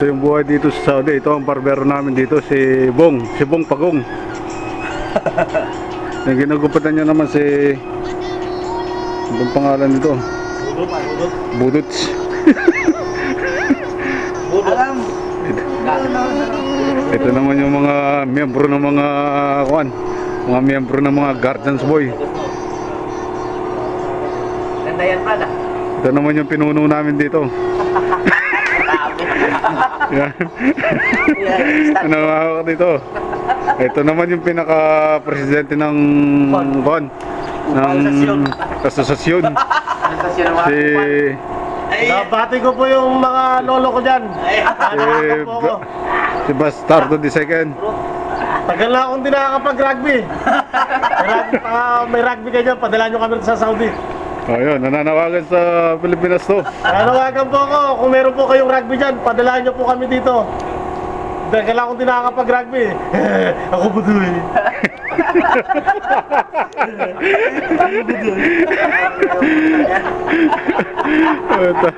Ito yung buhay dito sa Saudi. Ito ang barbero namin dito, si Bong Pagong. Yung ginugupitan niya naman si, anong pangalan nito? Budots. Ito naman yung mga miyembro ng mga miyembro ng mga Guardians Boy. Ganda yan, Prada. Ito naman yung pinuno namin dito. Yan. Ano ako dito? Ito naman yung pinaka-presidente ng asosasyon. Si Nabati ko po yung mga lolo ko dyan. si Bastardo II. Tagal na akong di nakakapag-rugby. May rugby kayo dyan, padala nyo kami sa Saudi. Ayun, nananawagan sa Pilipinas to. Nanawagan po ako, kung meron po kayong rugby dyan, padala nyo po kami dito. Tagal na akong di nakakapag-rugby. Ako po doon eh. Ito.